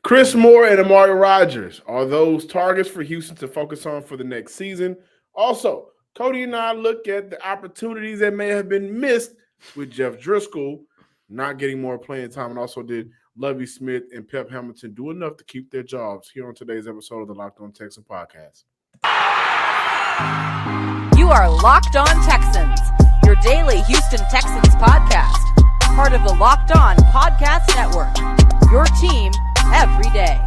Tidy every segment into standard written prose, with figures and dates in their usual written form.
Chris Moore and Amari Rodgers are those targets for Houston to focus on for the next season. Also, Cody and I look at the opportunities that may have been missed with Jeff Driskel not getting more playing time, and also did Lovie Smith and Pep Hamilton do enough to keep their jobs here on today's episode of the Locked On Texans podcast. You are Locked On Texans, your daily Houston Texans podcast, part of the Locked On Podcast Network, your team every day.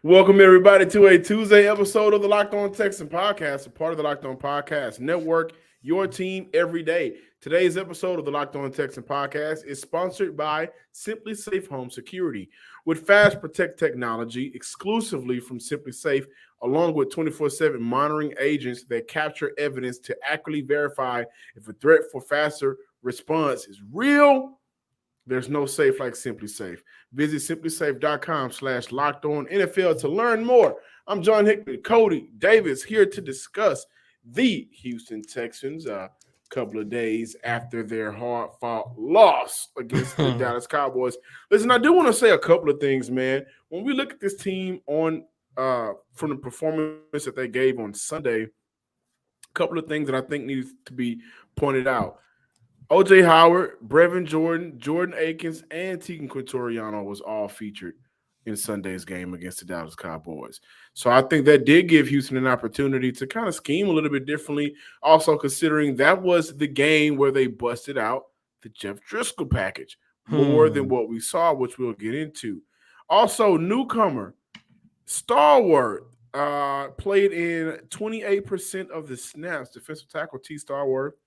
Welcome, everybody, to a Tuesday episode of the Locked On Texans podcast, a part of the Locked On Podcast Network, your team every day. Today's episode of the Locked On Texans podcast is sponsored by Simply Safe Home Security. With Fast Protect technology exclusively from Simply Safe, along with 24/7 monitoring agents that capture evidence to accurately verify if a threat for faster response is real, there's no safe like Simply Safe. Visit simplysafe.com/LockedOnNFL to learn more. I'm John Hickman. Cody Davis here to discuss the Houston Texans a couple of days after their hard-fought loss against the Dallas Cowboys. Listen, I do want to say a couple of things, man. When we look at this team on from the performance that they gave on Sunday, a couple of things that I think needs to be pointed out. O.J. Howard, Brevin Jordan, Jordan Akins, and Tegan Quintoriano was all featured in Sunday's game against the Dallas Cowboys. So I think that did give Houston an opportunity to kind of scheme a little bit differently, also considering that was the game where they busted out the Jeff Driskel package more than what we saw, which we'll get into. Also, newcomer, Stalwart, played in 28% of the snaps. Defensive tackle T. Stalwart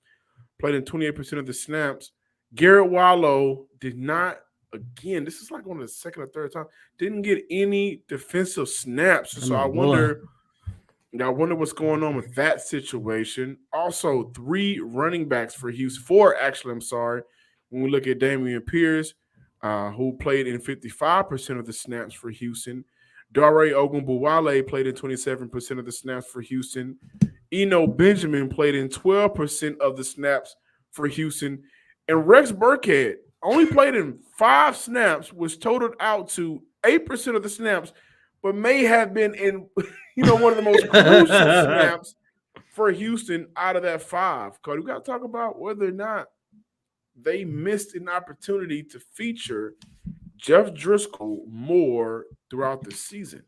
played in 28% of the snaps. Garrett Wallow did not, again, this is like on the second or third time, didn't get any defensive snaps. So I wonder what's going on with that situation. Also, four running backs for Houston. When we look at Dameon Pierce, who played in 55% of the snaps for Houston. Dare Ogunbowale played in 27% of the snaps for Houston. Eno Benjamin played in 12% of the snaps for Houston. And Rex Burkhead only played in 5 snaps, which totaled out to 8% of the snaps, but may have been in one of the most crucial snaps for Houston out of that 5. Cody, we got to talk about whether or not they missed an opportunity to feature Jeff Driskel more throughout the season.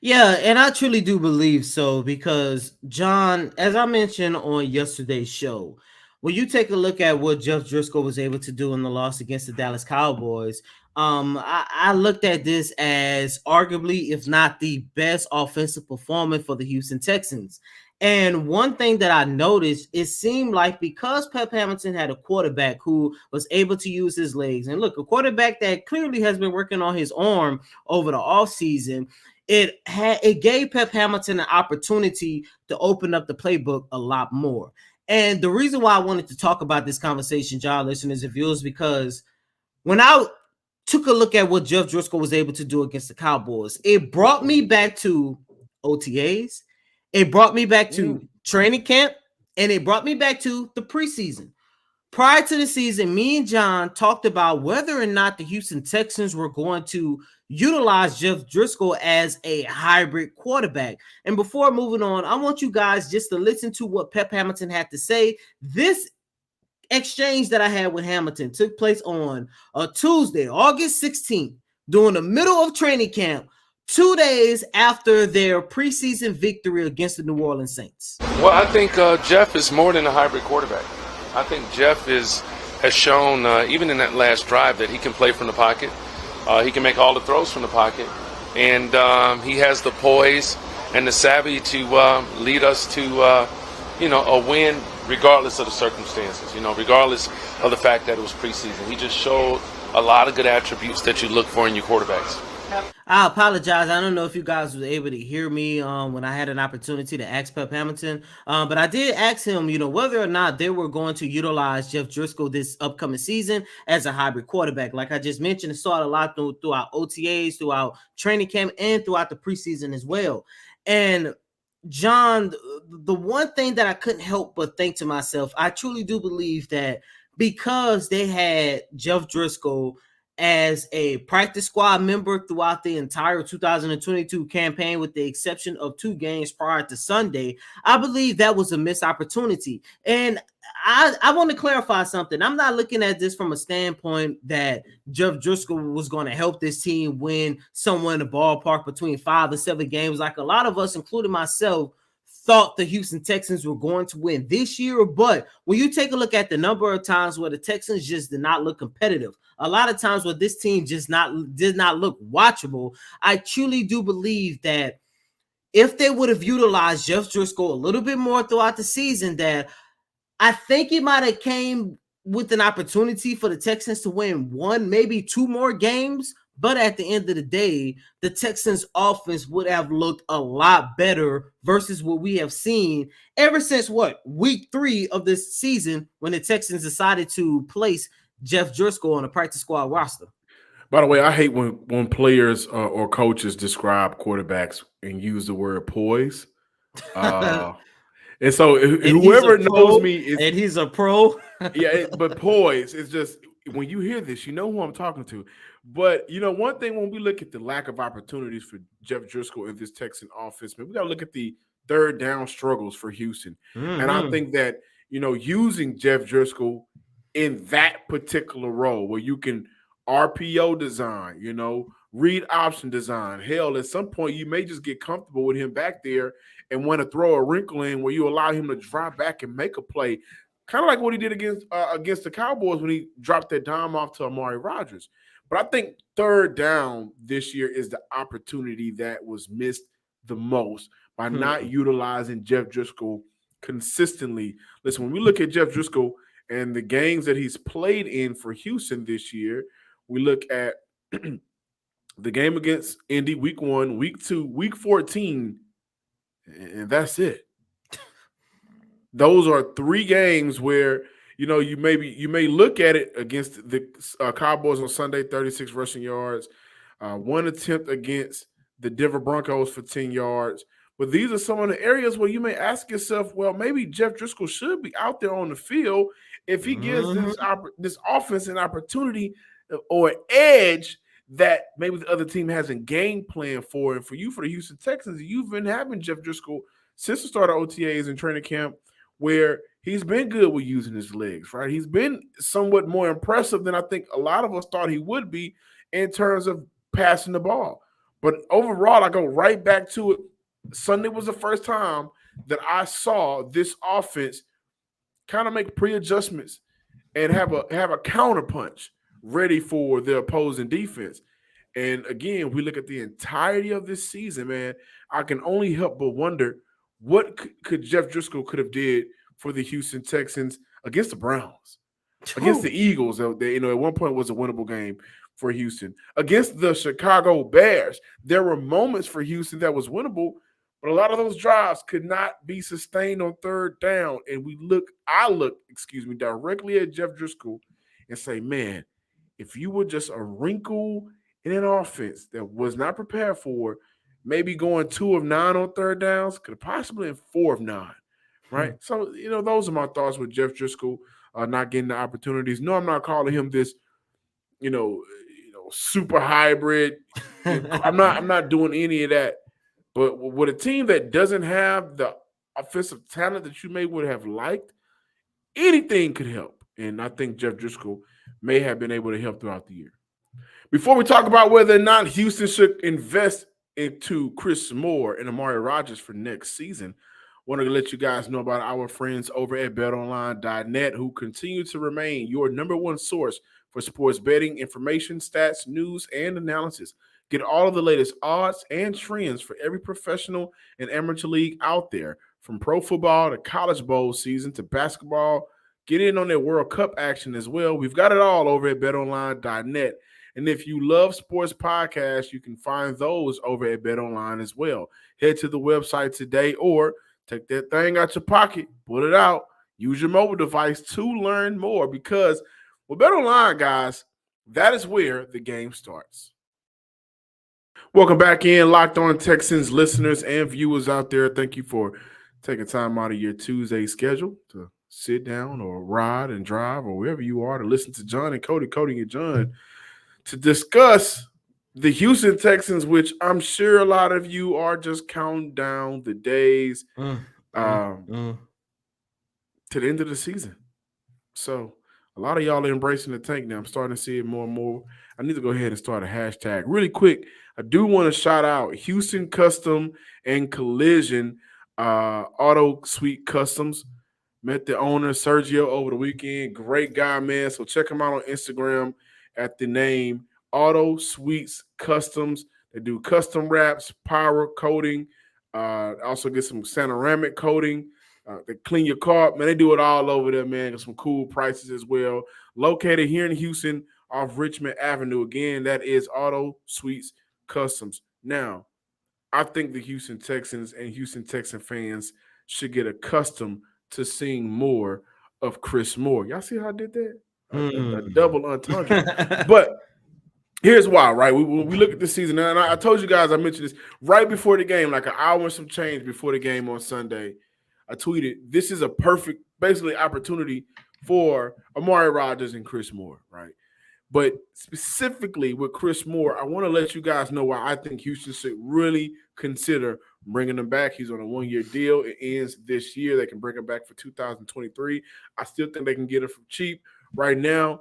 Yeah, and I truly do believe so because, John, as I mentioned on yesterday's show, when you take a look at what Jeff Driskel was able to do in the loss against the Dallas Cowboys, I looked at this as arguably, if not the best offensive performance for the Houston Texans. And one thing that I noticed, it seemed like because Pep Hamilton had a quarterback who was able to use his legs, and look, a quarterback that clearly has been working on his arm over the offseason, it gave Pep Hamilton an opportunity to open up the playbook a lot more. And the reason why I wanted to talk about this conversation, John, listeners and viewers, because when I took a look at what Jeff Driskel was able to do against the Cowboys, it brought me back to OTAs. It brought me back to training camp, and it brought me back to the preseason. Prior to the season, me and John talked about whether or not the Houston Texans were going to utilize Jeff Driskel as a hybrid quarterback. And before moving on, I want you guys just to listen to what Pep Hamilton had to say. This exchange that I had with Hamilton took place on a Tuesday, August 16th, during the middle of training camp, 2 days after their preseason victory against the New Orleans Saints. Well, I think Jeff is more than a hybrid quarterback. I think Jeff has shown, even in that last drive, that he can play from the pocket. He can make all the throws from the pocket. And he has the poise and the savvy to lead us to, a win regardless of the circumstances, regardless of the fact that it was preseason. He just showed a lot of good attributes that you look for in your quarterbacks. I apologize. I don't know if you guys were able to hear me when I had an opportunity to ask Pep Hamilton, but I did ask him, whether or not they were going to utilize Jeff Driskel this upcoming season as a hybrid quarterback. Like I just mentioned, it saw a lot throughout OTAs, throughout training camp, and throughout the preseason as well. And John, the one thing that I couldn't help but think to myself, I truly do believe that because they had Jeff Driskel as a practice squad member throughout the entire 2022 campaign, with the exception of 2 games prior to Sunday. I believe that was a missed opportunity. And I want to clarify something. I'm not looking at this from a standpoint that Jeff Driskel was going to help this team win somewhere in the ballpark between 5 and 7 games, like a lot of us, including myself, thought the Houston Texans were going to win this year. But when you take a look at the number of times where the Texans just did not look competitive, a lot of times where this team just did not look watchable, I truly do believe that if they would have utilized Jeff Driskel a little bit more throughout the season, that I think it might have came with an opportunity for the Texans to win 1, maybe 2 more games. But at the end of the day, the Texans offense would have looked a lot better versus what we have seen ever since week 3 of this season, when the Texans decided to place Jeff Driskel on a practice squad roster. By the way, I hate when players or coaches describe quarterbacks and use the word poise. And so whoever knows me is, and he's a pro. but poise is just, when you hear this, you know who I'm talking to. But one thing, when we look at the lack of opportunities for Jeff Driskel in this Texan offense, man, we got to look at the third down struggles for Houston. And I think that using Jeff Driskel in that particular role, where you can RPO design, read option design. Hell, at some point you may just get comfortable with him back there and want to throw a wrinkle in where you allow him to drive back and make a play, kind of like what he did against the Cowboys when he dropped that dime off to Amari Rodgers. But I think third down this year is the opportunity that was missed the most by not utilizing Jeff Driskel consistently. Listen, when we look at Jeff Driskel and the games that he's played in for Houston this year, we look at the game against Indy, week 1, week 2, week 14, and that's it. Those are 3 games where you may look at it against the Cowboys on Sunday, 36 rushing yards, 1 attempt against the Denver Broncos for 10 yards. But these are some of the areas where you may ask yourself, well, maybe Jeff Driskel should be out there on the field if he gives this offense an opportunity or an edge that maybe the other team hasn't game plan for. And for the Houston Texans, you've been having Jeff Driskel since the start of OTAs and training camp, where he's been good with using his legs, right? He's been somewhat more impressive than I think a lot of us thought he would be in terms of passing the ball. But overall, I go right back to it. Sunday was the first time that I saw this offense kind of make pre-adjustments and have a counterpunch ready for the opposing defense. And again, we look at the entirety of this season, man, I can only help but wonder what could Jeff Driskel could have did for the Houston Texans against the Browns, against the Eagles. At one point was a winnable game for Houston. Against the Chicago Bears, there were moments for Houston that was winnable, but a lot of those drives could not be sustained on third down. And I look directly at Jeff Driskel and say, man, if you were just a wrinkle in an offense that was not prepared for, maybe going 2 of 9 on third downs, could have possibly been 4 of 9, right? So, those are my thoughts with Jeff Driskel not getting the opportunities. No, I'm not calling him this, super hybrid. I'm not doing any of that. But with a team that doesn't have the offensive talent that you would have liked, anything could help. And I think Jeff Driskel may have been able to help throughout the year. Before we talk about whether or not Houston should invest into Chris Moore and Amari Rodgers for next season, wanted to let you guys know about our friends over at betonline.net, who continue to remain your number one source for sports betting information, stats, news, and analysis. Get all of the latest odds and trends for every professional and amateur league out there, from pro football to college bowl season to basketball. Get in on their World Cup action as well. We've got it all over at betonline.net. And if you love sports podcasts, you can find those over at BetOnline as well. Head to the website today, or take that thing out your pocket, pull it out, use your mobile device to learn more, because with BetOnline, guys, that is where the game starts. Welcome back in, Locked On Texans listeners and viewers out there. Thank you for taking time out of your Tuesday schedule to sit down or ride and drive or wherever you are to listen to John and Cody and John to discuss the Houston Texans, which I'm sure a lot of you are just counting down the days to the end of the season. So a lot of y'all are embracing the tank now. I'm starting to see it more and more. I need to go ahead and start a hashtag. Really quick, I do want to shout out Houston Custom and Collision Auto Suite Customs. Met the owner, Sergio, over the weekend. Great guy, man. So check him out on Instagram at the name Auto Suites Customs. They do custom wraps, power coating. Also get some ceramic coating. They clean your car. Man, they do it all over there, man. Got some cool prices as well. Located here in Houston off Richmond Avenue. Again, that is Auto Suites Customs. Now, I think the Houston Texans and Houston Texan fans should get accustomed to seeing more of Chris Moore. Y'all see how I did that? A double entendre. But here's why, right? When we look at this season, and I told you guys, I mentioned this right before the game, like an hour and some change before the game on Sunday. I tweeted, this is a perfect, basically, opportunity for Amari Rodgers and Chris Moore, right? But specifically with Chris Moore, I want to let you guys know why I think Houston should really consider bringing him back. He's on a one-year deal. It ends this year. They can bring him back for 2023. I still think they can get him for cheap. Right now,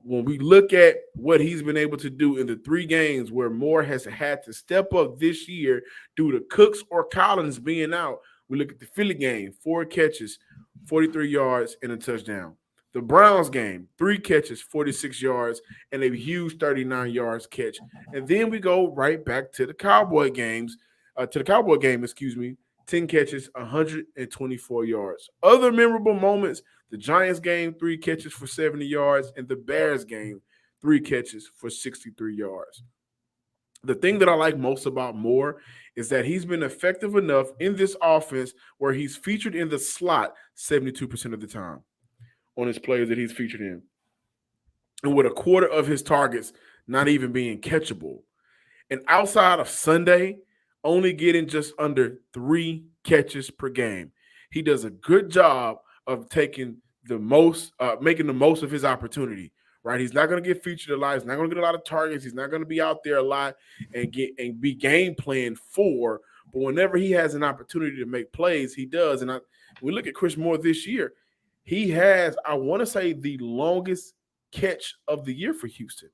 when we look at what he's been able to do in the 3 games where Moore has had to step up this year due to Cooks or Collins being out, we look at the Philly game, 4 catches, 43 yards, and a touchdown. The Browns game, 3 catches, 46 yards, and a huge 39 yards catch. And then we go right back to the Cowboy game, 10 catches, 124 yards. Other memorable moments, the Giants game, 3 catches for 70 yards, and the Bears game, 3 catches for 63 yards. The thing that I like most about Moore is that he's been effective enough in this offense where he's featured in the slot 72% of the time on his players that he's featured in. And with a quarter of his targets not even being catchable. And outside of Sunday, only getting just under 3 catches per game. He does a good job of making the most of his opportunity. Right, he's not going to get featured a lot. He's not going to get a lot of targets. He's not going to be out there a lot and be game planned for. But whenever he has an opportunity to make plays, he does. And we look at Chris Moore this year. He has, I want to say, the longest catch of the year for Houston.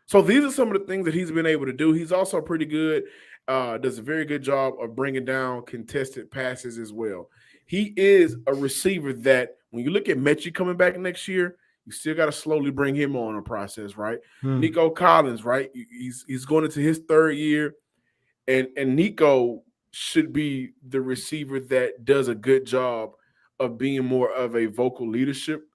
So these are some of the things that he's been able to do. He's also pretty good, does a very good job of bringing down contested passes as well. He is a receiver that when you look at Mechie coming back next year, you still got to slowly bring him on a process, right? Nico Collins, right? He's going into his 3rd year, and Nico should be the receiver that does a good job of being more of a vocal leadership,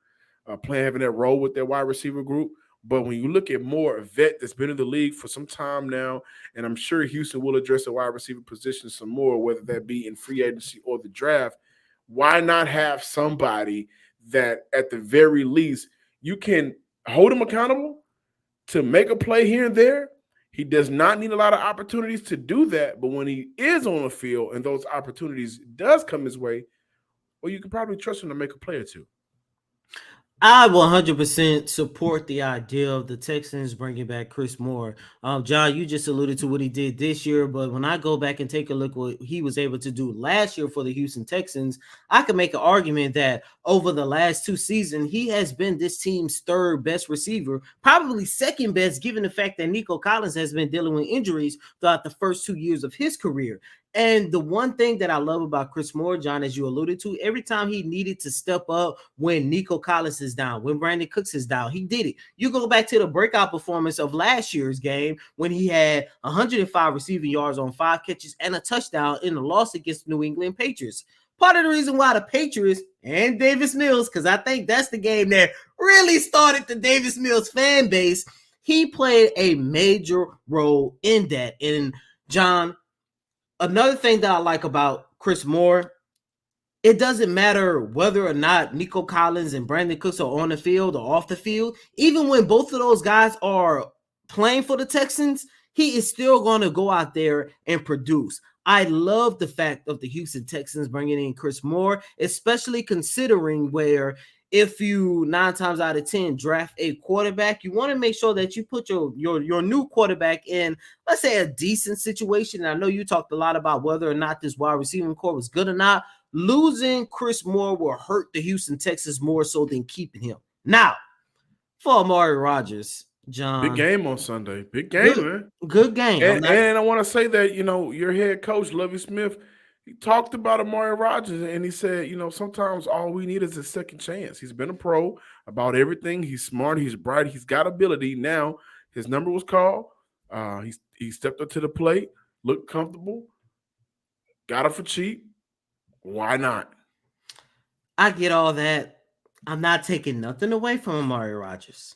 having that role with their wide receiver group. But when you look at Moore, a vet that's been in the league for some time now, and I'm sure Houston will address the wide receiver position some more, whether that be in free agency or the draft, why not have somebody that at the very least you can hold him accountable to make a play here and there? He does not need a lot of opportunities to do that, but when he is on the field and those opportunities does come his way, well, you can probably trust him to make a play or two. I 100% support the idea of the Texans bringing back Chris Moore. John, you just alluded to what he did this year, but when I go back and take a look what he was able to do last year for the Houston Texans, I can make an argument that over the last 2 seasons, he has been this team's 3rd best receiver, probably 2nd best, given the fact that Nico Collins has been dealing with injuries throughout the first 2 years of his career. And the one thing that I love about Chris Moore, John, as you alluded to, every time he needed to step up when Nico Collins is down, when Brandon Cooks is down, he did it. You go back to the breakout performance of last year's game when he had 105 receiving yards on 5 catches and a touchdown in the loss against the New England Patriots. Part of the reason why the Patriots and Davis Mills, because I think that's the game that really started the Davis Mills fan base, he played a major role in that. And John, another thing that I like about Chris Moore, it doesn't matter whether or not Nico Collins and Brandon Cooks are on the field or off the field. Even when both of those guys are playing for the Texans, he is still going to go out there and produce. I love the fact of the Houston Texans bringing in Chris Moore, especially considering where if you 9 times out of 10 draft a quarterback, you want to make sure that you put your new quarterback in, let's say, a decent situation. I know you talked a lot about whether or not this wide receiving core was good or not. Losing Chris Moore will hurt the Houston Texans more so than keeping him. Now, for Amari Rodgers, John. Big game on Sunday. Big game, Good, man. good game. And I want to say that, your head coach, Lovie Smith, he talked about Amari Rodgers, and he said, sometimes all we need is a second chance. He's been a pro about everything. He's smart. He's bright. He's got ability. Now, his number was called. He stepped up to the plate, looked comfortable, got it for cheap. Why not? I get all that. I'm not taking nothing away from Amari Rodgers.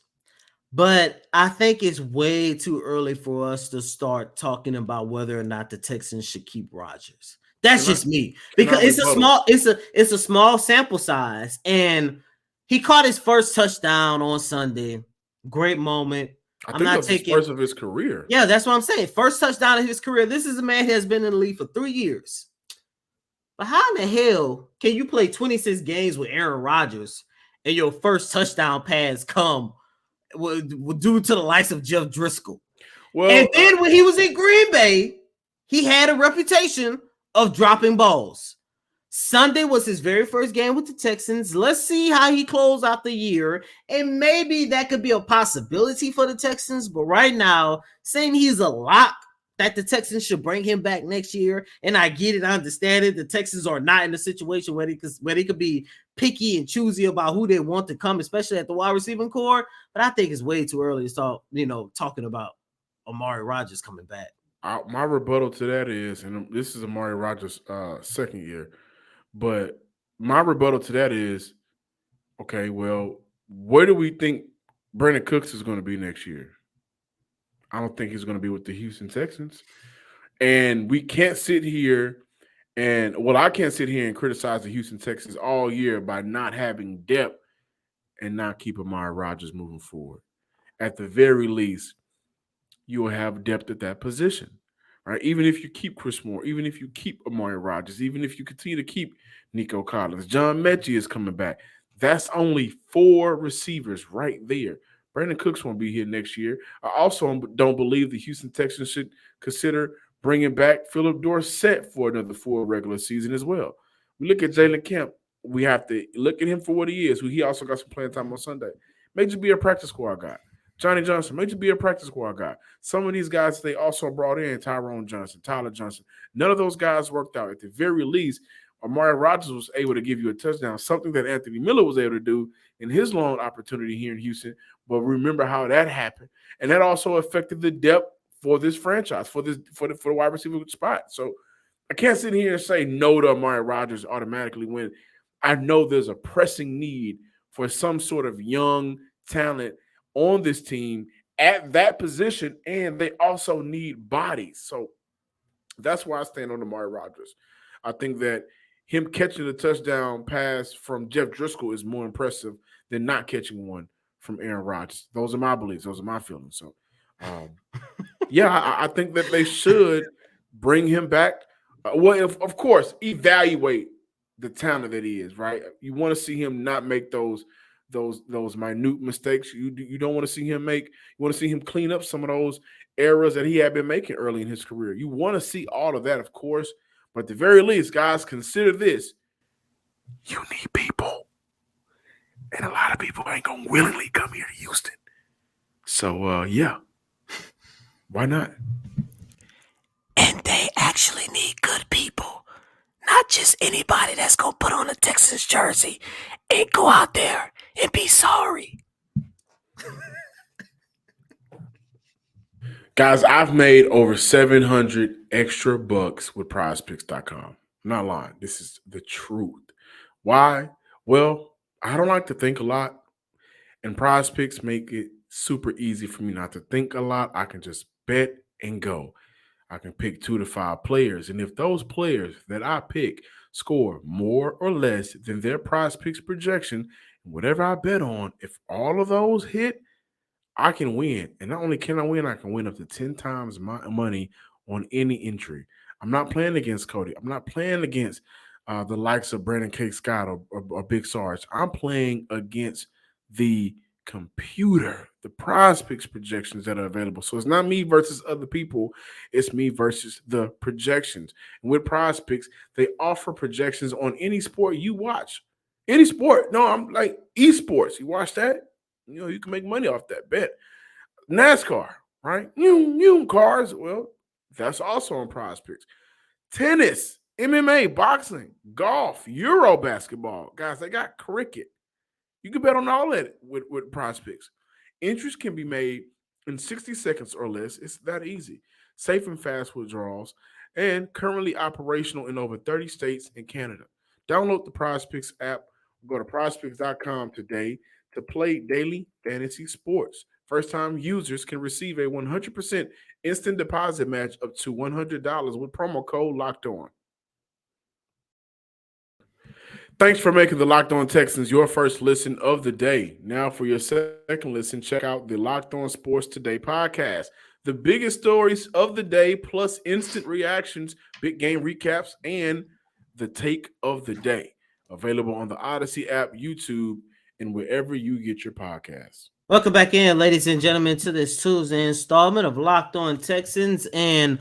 But I think it's way too early for us to start talking about whether or not the Texans should keep Rodgers. That's just me, because it's a small sample size, and he caught his first touchdown on Sunday. Great moment. I'm not taking first of his career. Yeah, that's what I'm saying. First touchdown of his career. This is a man who has been in the league for 3 years. But how in the hell can you play 26 games with Aaron Rodgers and your first touchdown pass come due to the likes of Jeff Driskel? Well, and then when he was in Green Bay, he had a reputation of dropping balls. Sunday was his very first game with the Texans. Let's see how he closed out the year, and maybe that could be a possibility for the Texans. But right now, saying he's a lock that the Texans should bring him back next year, and I get it, I understand it. The Texans are not in a situation where they could be picky and choosy about who they want to come, especially at the wide receiving core. But I think it's way too early to start, talking about Amari Rodgers coming back. My rebuttal to that is, and this is Amari Rodgers' second year, but my rebuttal to that is, okay, well, where do we think Brandon Cooks is going to be next year? I don't think he's going to be with the Houston Texans. And we can't sit here I can't sit here and criticize the Houston Texans all year by not having depth and not keep Amari Rodgers moving forward. At the very least, you will have depth at that position, right? Even if you keep Chris Moore, even if you keep Amari Rodgers, even if you continue to keep Nico Collins, John Mechie is coming back. That's only 4 receivers right there. Brandon Cooks won't be here next year. I also don't believe the Houston Texans should consider bringing back Philip Dorsett for another 4 regular season as well. We look at Jalen Kemp. We have to look at him for what he is, who he also got some playing time on Sunday. May just be a practice squad guy. Johnny Johnson may just be a practice squad guy. Some of these guys, they also brought in Tyrone Johnson, Tyler Johnson. None of those guys worked out. At the very least, Amari Rodgers was able to give you a touchdown, something that Anthony Miller was able to do in his long opportunity here in Houston. But remember how that happened. And that also affected the depth for this franchise, for the wide receiver spot. So I can't sit here and say no to Amari Rodgers automatically when I know there's a pressing need for some sort of young talent on this team at that position, and they also need bodies. So that's why I stand on Amari Rodgers. I think that him catching the touchdown pass from Jeff Driskel is more impressive than not catching one from Aaron Rodgers. Those are my beliefs. Those are my feelings. So, I think that they should bring him back. Of course, evaluate the talent that he is, right? You want to see him not make those minute mistakes you don't want to see him make. You want to see him clean up some of those errors that he had been making early in his career. You want to see all of that, of course, but at the very least, guys, consider this. You need people. And a lot of people ain't going to willingly come here to Houston. So, why not? And they actually need good people. Not just anybody that's going to put on a Texas jersey and go out there and be sorry. Guys, I've made over 700 extra bucks with prizepicks.com. I'm not lying. This is the truth. Why? Well, I don't like to think a lot, and Prize Picks make it super easy for me not to think a lot. I can just bet and go. I can pick 2 to 5 players, and if those players that I pick score more or less than their Prize Picks projection, whatever I bet on, if all of those hit, I can win. And not only can I win up to 10 times my money on any entry. I'm not playing against Cody. I'm not playing against the likes of Brandon K. Scott or Big Sarge. I'm playing against the computer, the prospects projections that are available. So it's not me versus other people. It's me versus the projections. And with prospects, they offer projections on any sport you watch. Any sport. No, I'm like esports. You watch that? You can make money off that bet. NASCAR, right? Cars. Well, that's also on prospects. Tennis, MMA, boxing, golf, Euro basketball. Guys, they got cricket. You can bet on all that with prospects. Interest can be made in 60 seconds or less. It's that easy. Safe and fast withdrawals, and currently operational in over 30 states and Canada. Download the Prospects app. Go to prospects.com today to play daily fantasy sports. First time users can receive a 100% instant deposit match up to $100 with promo code locked on. Thanks for making the Locked On Texans your first listen of the day. Now, for your second listen, check out the Locked On Sports Today podcast. The biggest stories of the day, plus instant reactions, big game recaps, and the take of the day. Available on the Odyssey app, YouTube, and wherever you get your podcasts. Welcome back in, ladies and gentlemen, to this Tuesday installment of Locked On Texans. And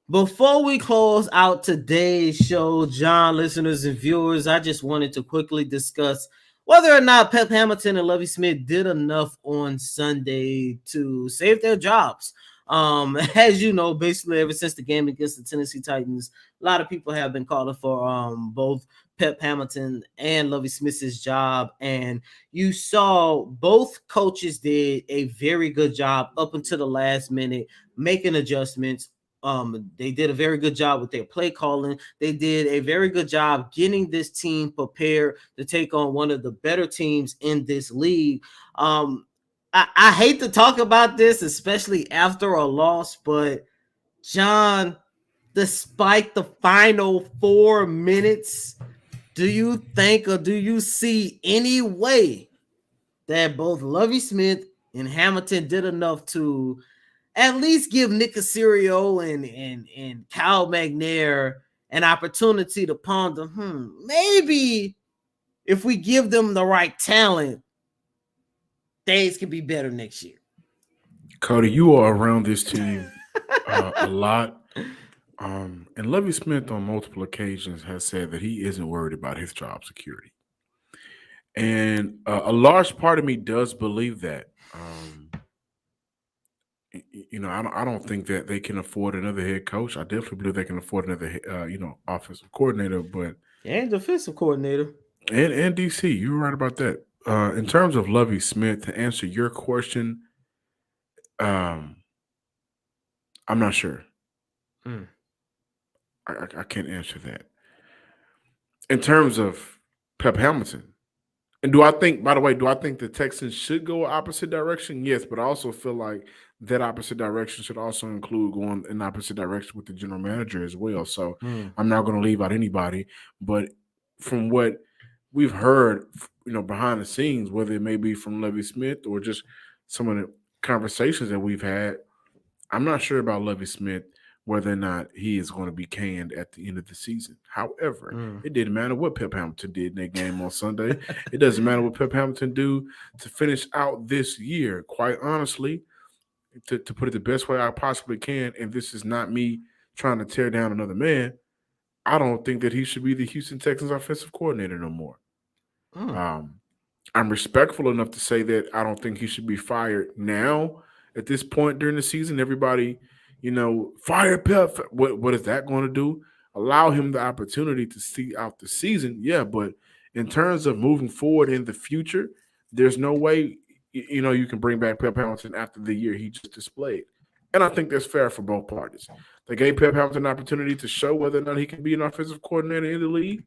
before we close out today's show, John, listeners and viewers, I just wanted to quickly discuss whether or not Pep Hamilton and Lovie Smith did enough on Sunday to save their jobs. As you know, basically ever since the game against the Tennessee Titans, a lot of people have been calling for both Pep Hamilton and Lovie Smith's job, and you saw both coaches did a very good job up until the last minute making adjustments. They did a very good job with their play calling. They did a very good job getting this team prepared to take on one of the better teams in this league. I hate to talk about this, especially after a loss, but John, despite the final 4 minutes, do you think or do you see any way that both Lovie Smith and Hamilton did enough to at least give Nick Caserio and Kyle McNair an opportunity to ponder, maybe if we give them the right talent, things could be better next year? Cody, you are around this team a lot. And Lovie Smith on multiple occasions has said that he isn't worried about his job security. And a large part of me does believe that. I don't think that they can afford another head coach. I definitely believe they can afford another, offensive coordinator, but and defensive coordinator and DC. You were right about that. In terms of Lovie Smith, to answer your question, I'm not sure. I can't answer that. In terms of Pep Hamilton, and do I think the Texans should go opposite direction? Yes, but I also feel like that opposite direction should also include going in opposite direction with the general manager as well. So I'm not going to leave out anybody. But from what we've heard, behind the scenes, whether it may be from Lovie Smith or just some of the conversations that we've had, I'm not sure about Lovie Smith, whether or not he is going to be canned at the end of the season. However, it didn't matter what Pep Hamilton did in that game on Sunday. It doesn't matter what Pep Hamilton do to finish out this year. Quite honestly, to put it the best way I possibly can, and this is not me trying to tear down another man, I don't think that he should be the Houston Texans offensive coordinator no more. I'm respectful enough to say that I don't think he should be fired now at this point during the season. Everybody, fire Pep. What is that going to do? Allow him the opportunity to see out the season. Yeah, but in terms of moving forward in the future, there's no way, you can bring back Pep Hamilton after the year he just displayed. And I think that's fair for both parties. They gave Pep Hamilton an opportunity to show whether or not he can be an offensive coordinator in the league.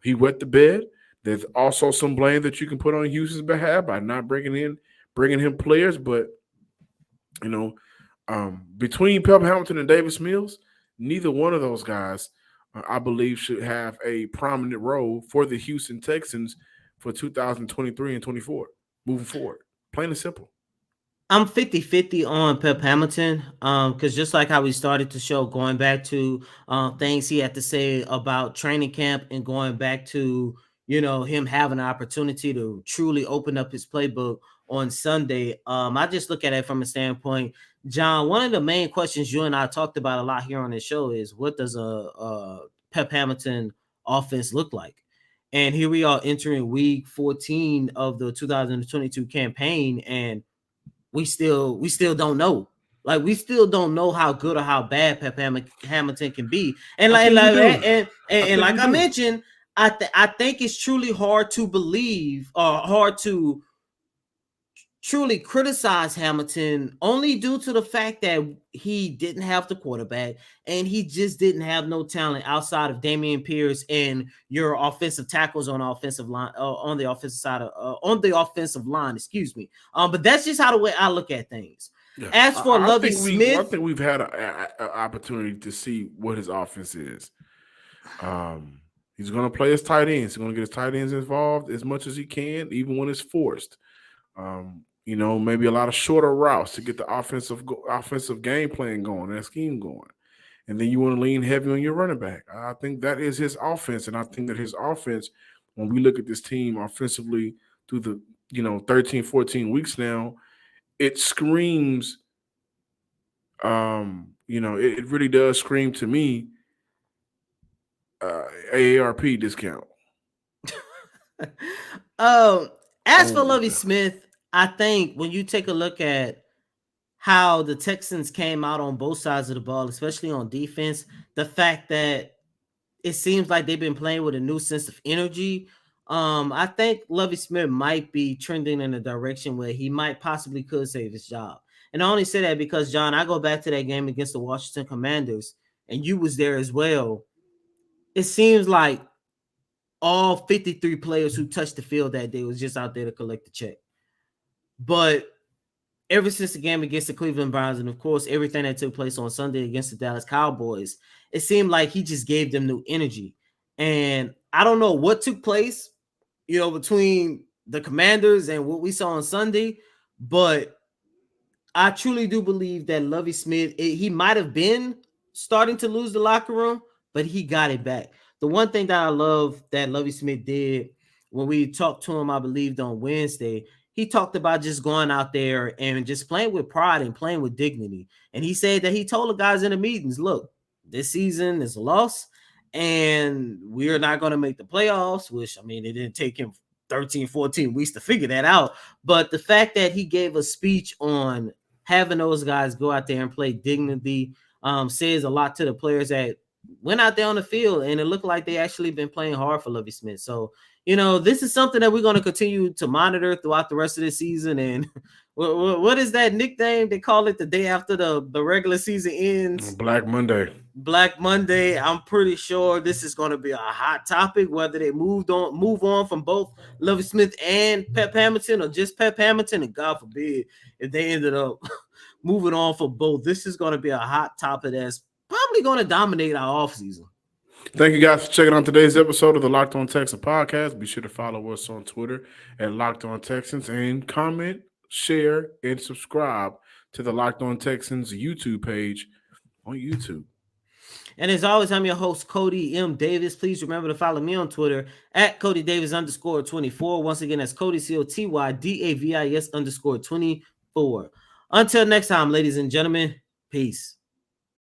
He wet the bed. There's also some blame that you can put on Houston's behalf by not bringing him players. But, between Pep Hamilton and Davis Mills, neither one of those guys, I believe, should have a prominent role for the Houston Texans for 2023 and 24 moving forward. Plain and simple. I'm 50-50 on Pep Hamilton. Because just like how we started the show, going back to things he had to say about training camp and going back to, him having an opportunity to truly open up his playbook on Sunday. I just look at it from a standpoint, John. One of the main questions you and I talked about a lot here on this show is what does a Pep Hamilton offense look like? And here we are entering week 14 of the 2022 campaign, and we still don't know. Like we still don't know how good or how bad Hamilton can be. And I like, think we like do. and think like we I do. mentioned, I think it's truly hard to believe or hard to truly criticize Hamilton only due to the fact that he didn't have the quarterback and he just didn't have no talent outside of Damian Pierce and your offensive tackles on the offensive line on the offensive side of on the offensive line, excuse me. But that's just how the way I look at things. Yeah, As for Lovey I Smith, think we've had an opportunity to see what his offense is. He's going to play his tight ends. He's going to get his tight ends involved as much as he can, even when it's forced. Maybe a lot of shorter routes to get the offensive game plan going, that scheme going. And then you want to lean heavy on your running back. I think that is his offense, and I think that his offense, when we look at this team offensively through the 13, 14 weeks now, it screams. It really does scream to me AARP discount. um, as for Only. Lovey Smith, I think when you take a look at how the Texans came out on both sides of the ball, especially on defense, the fact that it seems like they've been playing with a new sense of energy. I think Lovey Smith might be trending in a direction where he might possibly could save his job. And I only say that because, John, I go back to that game against the Washington Commanders, and you was there as well. It seems like all 53 players who touched the field that day was just out there to collect the check. But ever since the game against the Cleveland Browns, and of course everything that took place on Sunday against the Dallas Cowboys, it seemed like he just gave them new energy. And I don't know what took place, between the Commanders and what we saw on Sunday, but I truly do believe that Lovey Smith, he might have been starting to lose the locker room, but he got it back. The one thing that I love that Lovey Smith did when we talked to him, I believed on Wednesday, he talked about just going out there and just playing with pride and playing with dignity. And he said that he told the guys in the meetings, look, this season is a loss and we're not going to make the playoffs, which, I mean, it didn't take him 13, 14 weeks to figure that out. But the fact that he gave a speech on having those guys go out there and play dignity says a lot to the players that went out there on the field, and it looked like they actually been playing hard for Lovey Smith. So, this is something that we're going to continue to monitor throughout the rest of the season. And what is that nickname? They call it the day after the regular season ends. Black Monday. Black Monday. I'm pretty sure this is going to be a hot topic, whether they move on from both Lovey Smith and Pep Hamilton or just Pep Hamilton. And God forbid if they ended up moving on for both. This is going to be a hot topic that's probably going to dominate our offseason. Thank you guys for checking out today's episode of the Locked On Texans podcast. Be sure to follow us on Twitter at Locked On Texans and comment, share, and subscribe to the Locked On Texans YouTube page on YouTube. And as always, I'm your host, Cody M. Davis. Please remember to follow me on Twitter at CodyDavis_24. Once again, that's Cody COTYDAVIS_24. Until next time, ladies and gentlemen, peace.